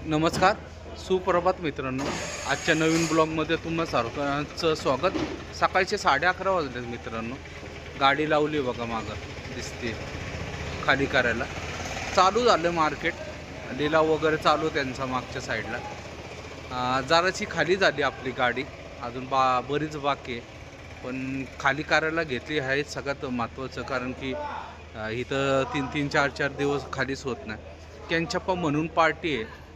नमस्कार, सुप्रभात मित्रांनो. आजच्या नवीन ब्लॉगमध्ये तुम्हा सर्वांचं स्वागत. सकाळचे 11:30 वाजले मित्रांनो. गाडी लावली बघा, मागं दिसते खाली करायला. चालू झालं मार्केट, लिलाव वगैरे चालू त्यांचा मागच्या साईडला. जराशी खाली झाली आपली गाडी, अजून बरीच बाकी आहे, पण खाली करायला घेतली आहे सगळ्यात महत्त्वाचं. कारण की इथं 3-3, 4-4 दिवस खालीच होत नाही. केंचप्पा म्हणून पार्टी आहे,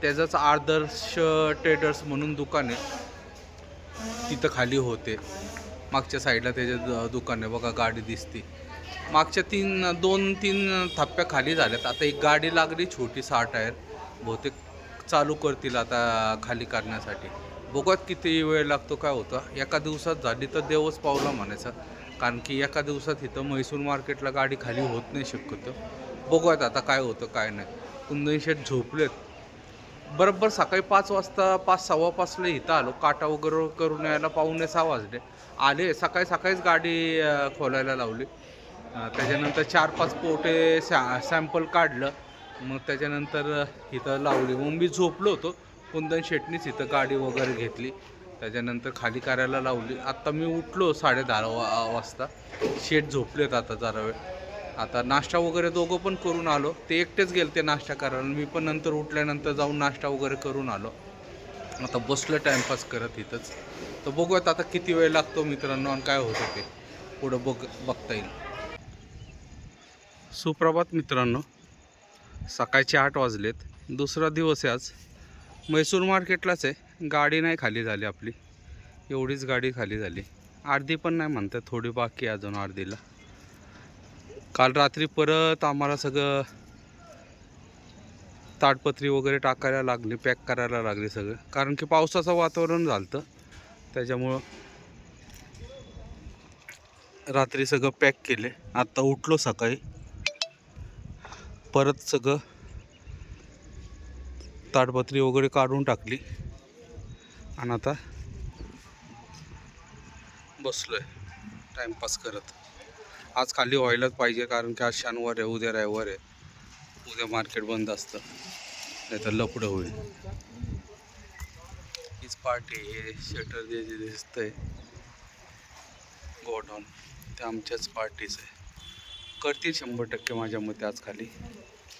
त्याचंच आदर्श ट्रेडर्स म्हणून दुकान आहे, तिथं खाली होते. मागच्या साईडला त्याचे दुकान आहे बघा, गाडी दिसते. मागच्या 2-3 थप्प्या खाली झाल्यात. आता एक गाडी लागली छोटी 6 टायर, बहुतेक चालू करतील आता खाली करण्यासाठी. बघत किती वेळ लागतो काय होतं. एका दिवसात झाली तर देवच पावला म्हणायचं, कारण की एका दिवसात इथं म्हैसूर मार्केटला गाडी खाली होत नाही शक्यतो. बघूयात आता काय होतं काय नाही. कुंदन शेठ झोपलेत. बरोबर सकाळी 5 वाजता, 5:15 इथं आलो. काटा वगैरे करून यायला 5:45 वाजले. आले सकाळीच गाडी खोलायला लावली. त्याच्यानंतर 4-5 पोटे सॅम्पल काढलं. मग त्याच्यानंतर इथं लावली. मग मी झोपलो होतो. कुंदन शेटनीच इथं गाडी वगैरे घेतली, त्याच्यानंतर खाली करायला लावली. आत्ता मी उठलो 10:30 वाजता. शेट झोपलेत आता जरा वेळ. आता नाश्ता वगैरे दोघं पण करून आलो. ते एकटेच गेले ते नाश्ता करायला, मी पण नंतर उठल्यानंतर जाऊन नाश्ता वगैरे करून आलो. आता बसलं टाईमपास करत इथंच. तर बघूयात आता किती वेळ लागतो मित्रांनो आणि काय होतं ते पुढं बघता येईल. सुप्रभात मित्रांनो, सकाळचे 8 वाजलेत. दुसरा दिवस आहे आज. म्हैसूर मार्केटलाच आहे. गाडी नाही खाली झाली आपली, एवढीच गाडी खाली झाली. अर्धी पण नाही म्हणतात, थोडी बाकी आहे अजून अर्धीला. काल रात्री परत आम्हाला सगळं ताडपत्री वगैरे टाकायला लागली, पॅक करायला लागली सगळं, कारण की पावसाचं वातावरण झालं. त्याच्यामुळं रात्री सगळं पॅक केले. आत्ता उठलो सकाळी, परत सगळं ताडपत्री वगैरे काढून टाकली आणि आता बसलोय टाईमपास करत. आज खाली व्हायलाच पाहिजे, कारण की आज शनिवार आहे, उद्या रविवार आहे. उद्या मार्केट बंद असतं, नाही तर लफडं होईल. हीच पार्टी हे शटर जे दिसतंय गोडाऊन, ते आमच्याच पार्टीचं आहे. करतील 100% माझ्या मते आज खाली,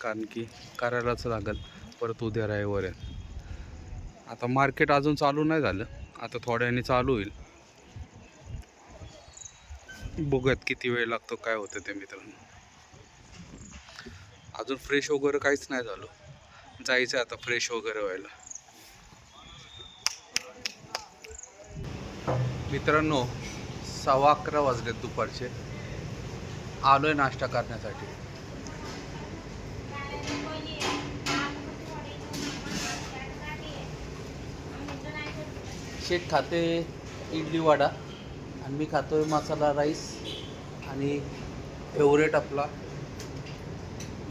कारण की करायलाच लागेल. परत उद्या रविवार आहे. आता मार्केट अजून चालू नाही झालं, आता थोड्याने चालू होईल. बघूयात किती वेळ लागतो काय होतं ते मित्रांनो. अजून फ्रेश वगैरे काहीच नाही झालं, जायचं आता फ्रेश वगैरे व्हायला. मित्रांनो 11:15 वाजलेत दुपारचे. आलोय नाश्ता करण्यासाठी. शेट खाते इडली वडा आणि मी खातोय मसाला राईस आणि फेवरेट आपला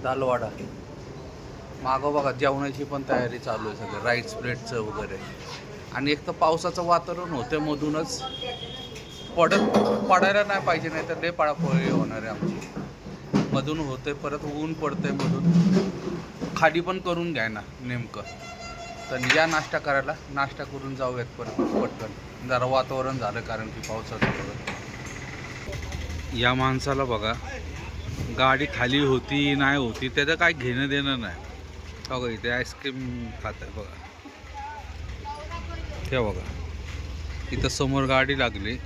दाल वडा. मागं बघा जेवणाची पण तयारी चालू आहे, सगळं राईस प्लेटचं वगैरे. आणि एक तर पावसाचं वातावरण होतं मधूनच, पडायला नाही पाहिजे, नाही तर लय पळापळी होणार आहे आमची. मधून होते, परत ऊन पडतंय मधून. खाली पण करून घ्या ना नेमकं. तर या नाश्ता करायला, नाश्ता करून जाऊयात परत पटकन. जरा वातावरण झालं, कारण की पावसाचं परत. या माणसाला बघा, गाडी खाली होती नाही होती त्याचं काय घेणं देणं नाही. बघा इथे आईस्क्रीम खात आहे बघा, ते बघा इथं समोर गाडी लागली.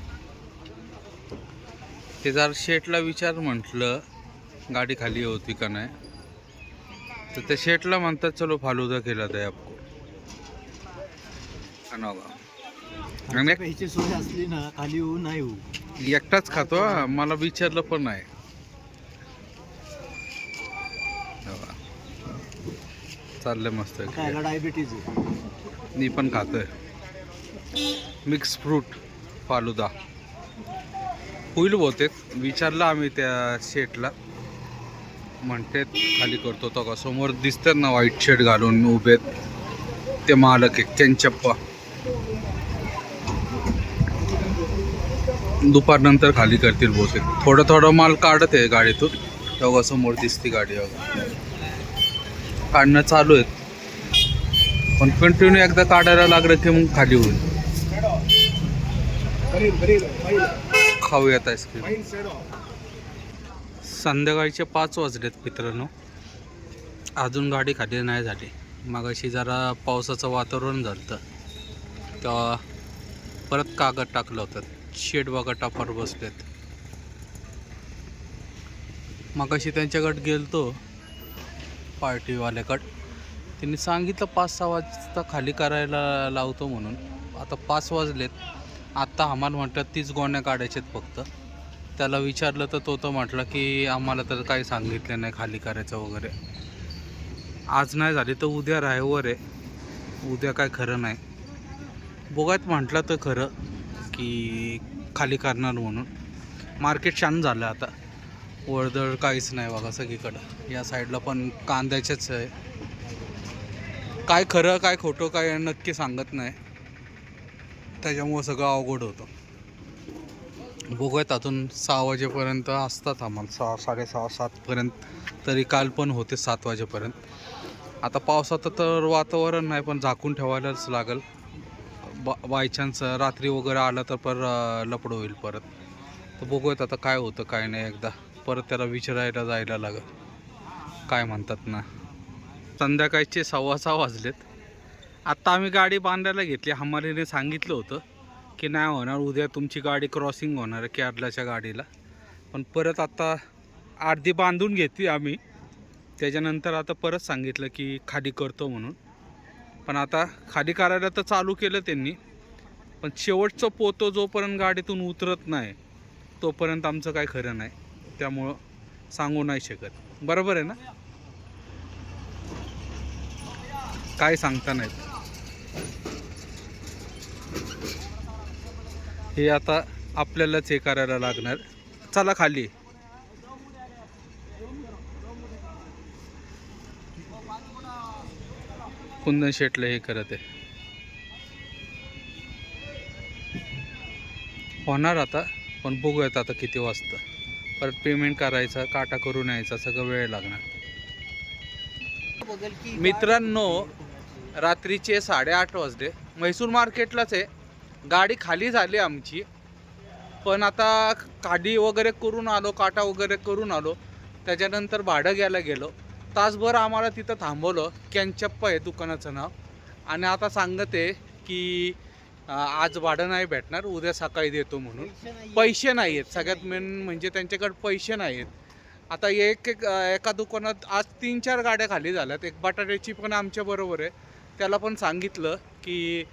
ते जर शेटला विचार म्हटलं गाडी खाली होती का नाही, तर त्या शेटला म्हणतात चलो फालुदा केला जाय आपको. पैसे सोय असली ना खाली होऊ नाही होऊ. एकटाच खातो, मला विचारलं पण नाही. चाललंय मस्त. डायबिटीज मी पण खातोय मिक्स फ्रूट फालुदा. होईल बहुतेक, विचारलं आम्ही त्या शेटला, म्हणते खाली करतो. तो का समोर दिसतात ना व्हाईट शर्ट घालून उभेत, ते मालक आहे केंचप्पा. दुपारनंतर खाली करतील बहुतेक. थोडं माल काढत आहे गाडीतून. तेव्हा समोर दिसती गाडी, काढणं चालू आहेत. पण कंटिन्यू एकदा काढायला लागलं की मग खाली होईल. खाऊयात आईस्क्रीम. संध्याकाळचे 5 वाजलेत मित्रांनो, अजून गाडी खाली नाही झाली. मगाशी जरा पावसाचं वातावरण झालं तेव्हा परत कागद टाकलं होतं. शेड बघा टापावर बसलेत. मगाशी त्यांच्याकडे गेलतो पार्टीवाल्याकडं, त्यांनी सांगितलं 5-6 वाजता खाली करायला लावतो म्हणून. आता 5 वाजलेत. आत्ता आम्हाला म्हणतात 30 गोण्या काढायच्यात फक्त. त्याला विचारलं तर तो म्हटलं की आम्हाला तर काही सांगितलं नाही खाली करायचं वगैरे. आज नाही झाली तर उद्या रविवार आहे, उद्या काय खरं नाही. बघायत म्हटलं तर खरं की खाली करणार म्हणून. मार्केट छान झालं आता, वर्दळ काहीच नाही बघा सगळीकडं. या साईडला पण कांद्याचेच आहे. काय खरं काय खोटं काय नक्की सांगत नाही, त्याच्यामुळं सगळं अवघड होतं. बघूयात अजून 6 वाजेपर्यंत असतात आम्हाला, 6, 6:30, 7पर्यंत. तरी काल पण होते 7 वाजेपर्यंत. आता पावसाचं तर वातावरण नाही, पण झाकून ठेवायलाच लागेल. बायचान्स रात्री वगैरे आलं तर लपड होईल परत. तर बघूयात आता काय होतं काय नाही. एकदा परत त्याला विचारायला जायला लागेल काय म्हणतात ना. संध्याकाळचे 6:15 वाजलेत. आत्ता आम्ही गाडी बांधायला घेतली. हमालीने सांगितलं होतं की नाही होणार, उद्या तुमची गाडी क्रॉसिंग होणार आहे केरलाच्या गाडीला. पण परत आता अर्धी बांधून घेतली आम्ही, त्याच्यानंतर आता परत सांगितलं की खाली करतो म्हणून. पण आता खाली करायला तर चालू केलं त्यांनी, पण शेवटचं पोतं जोपर्यंत गाडीतून उतरत नाही तोपर्यंत आमचं काय खरं नाही. त्यामुळं सांगू नाही शकत. बरोबर आहे ना, काय सांगता नाहीत. हे आता आपल्यालाच हे करायला लागणार. चला खाली. कुंदन शेटला हे करत आहे. होणार आता, पण बघूयात आता किती वाजता. परत पेमेंट करायचा, काटा करून यायचा, सगळं वेळ लागणार. मित्रांनो, रात्रीचे 8:30 वाजले. म्हैसूर मार्केटलाच आहे. गाडी खाली झाली आमची, पण आता खाली वगैरे करून आलो, काटा वगैरे करून आलो. त्याच्यानंतर भाडं घ्यायला गेलो. तासभर आम्हाला तिथं थांबवलं. कॅनचप्पा आहे दुकानाचं नाव. आणि आता सांगत आहे की आज भाडं नाही भेटणार, उद्या सकाळी देतो म्हणून. पैसे नाही आहेत. सगळ्यात मेन म्हणजे त्यांच्याकडे पैसे नाही आहेत. आता एका दुकानात आज 3-4 गाड्या खाली झाल्यात. एक बटाट्याची पण आमच्या बरोबर आहे, त्याला पण सांगितलं की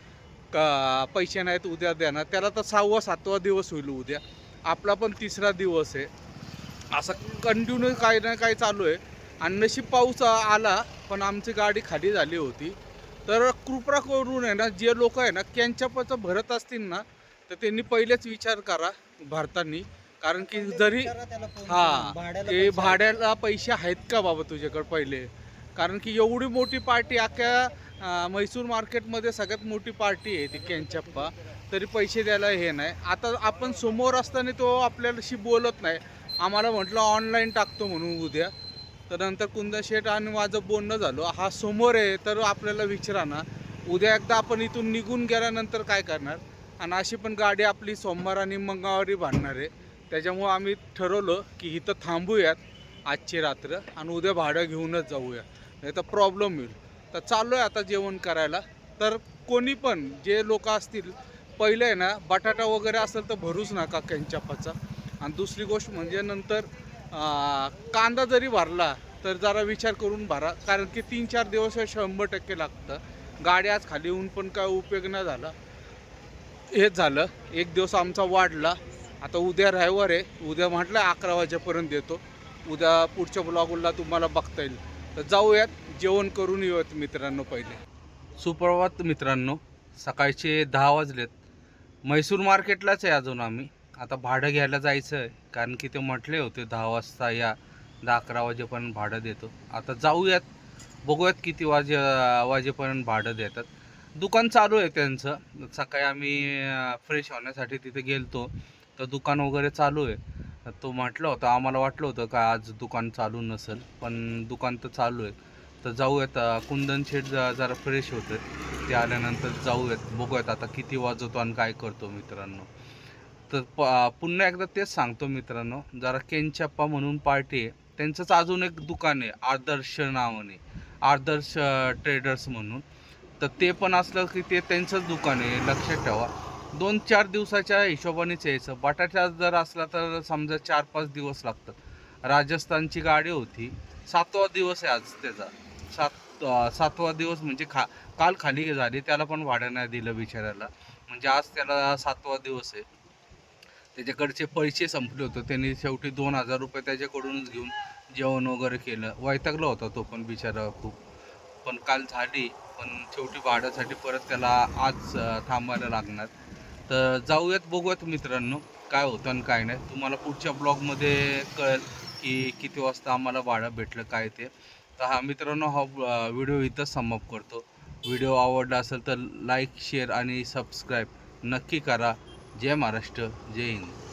पैसे नाहीत उद्या देणार. त्याला तर 6वा-7वा दिवस होईल उद्या. आपला पण 3रा दिवस आहे. असं कंटिन्यू काही ना काही चालू आहे. आणि नशीब पाऊस आला, पण आमची गाडी खाली झाली होती. तर कृपा करून आहे ना, जे लोक आहे ना कॅनचपाचं भरत असतील ना, तर त्यांनी पहिलेच विचार करा भरताना. कारण की जरी ते भाड्याला पैसे आहेत का बाबा तुझ्याकडे पहिले. कारण की एवढी मोठी पार्टी अख्ख्या म्हैसूर मार्केटमध्ये सगळ्यात मोठी पार्टी आहे ती कॅनचप्पा, तरी पैसे द्यायला हे नाही. आता आपण समोर असताना तो आपल्याशी बोलत नाही. आम्हाला म्हटलं ऑनलाईन टाकतो म्हणून उद्या. तर नंतर कुंदन शेठ आणि माझं बोलणं झालं, हा समोर आहे तर आपल्याला विचारा ना. उद्या एकदा आपण इथून निघून गेल्यानंतर काय करणार. आणि अशी पण गाडी आपली सोमवार आणि मंगळवारी भांडणार आहे. त्याच्यामुळं आम्ही ठरवलं की इथं थांबूयात आजची रात्र आणि उद्या भाडं घेऊनच जाऊया, नाही तर प्रॉब्लेम होईल. तर चाललो आहे आता जेवण करायला. तर कोणी पण जे लोक असतील, पहिलं आहे ना बटाटा वगैरे असेल तर भरूच नका कॅनचपाचा. आणि दुसरी गोष्ट म्हणजे नंतर कांदा जरी भरला तर जरा विचार करून भरा. कारण की 3-4 दिवस 100% लागतं. गाडी आज खाली येऊन पण काय उपयोग नाही झाला. हेच झालं, एक दिवस आमचा वाढला. आता उद्या रविवार आहे, उद्या म्हटलं 11 वाजेपर्यंत देतो. उद्या पुढच्या ब्लॉगला तुम्हाला बघता येईल. तर जाऊयात, जेवण करून येऊयात मित्रांनो पहिले. सुप्रभात मित्रांनो, सकाळचे 10 वाजलेत. म्हैसूर मार्केटलाच आहे अजून आम्ही. आता भाडं घ्यायला जायचं आहे, कारण की ते म्हटले होते 10 वाजता या, 10-11 वाजेपर्यंत भाडं देतो. आता जाऊयात, बघूयात किती वाजेपर्यंत भाडं देतात. दुकान चालू आहे त्यांचं. सकाळी आम्ही फ्रेश होण्यासाठी तिथे गेलतो, तर दुकान वगैरे चालू आहे. तो म्हटलं होतं, आम्हाला वाटलं होतं का आज दुकान चालू नसेल, पण दुकान तर चालू आहे. तर जाऊयात. कुंदन शेठ जरा फ्रेश होतं, ते आल्यानंतर जाऊयात, बघूयात आता किती वाजवतो आणि काय करतो मित्रांनो. तर पुन्हा एकदा तेच सांगतो मित्रांनो, जरा केंचप्पा म्हणून पार्टी आहे, त्यांचंच अजून एक दुकान आहे आदर्श नावाने, आदर्श ट्रेडर्स म्हणून. तर ते पण असलं की ते त्यांचंच दुकान आहे, लक्षात ठेवा. 2-4 दिवसाच्या हिशोबानेच यायचं. बटाटा जर असला तर समजा 4-5 दिवस लागतात. राजस्थानची गाडी होती, 7वा दिवस आहे आज त्याचा. 7वा दिवस म्हणजे काल खाली झाली, त्याला पण भाडं नाही दिलं बिचाऱ्याला. म्हणजे आज त्याला 7वा दिवस आहे. त्याच्याकडचे पैसे संपले होते, त्यांनी शेवटी 2,000 रुपये त्याच्याकडूनच घेऊन जेवण वगैरे केलं. वैतागला होता तो पण बिचारा खूप. पण काल झाली, पण शेवटी भाड्यासाठी परत त्याला आज थांबायला लागणार. तर जाऊयात, बघूयात मित्रांनो काय होतं आणि काय नाही. तुम्हाला पुढच्या ब्लॉगमध्ये कळेल की किती वाजता आम्हाला भाडं भेटलं काय ते. तर हा मित्रांनो, हा व्हिडिओ इथंच समाप्त करतो. व्हिडिओ आवडला असेल तर लाईक, शेअर आणि सबस्क्राईब नक्की करा. जय महाराष्ट्र, जय हिंद.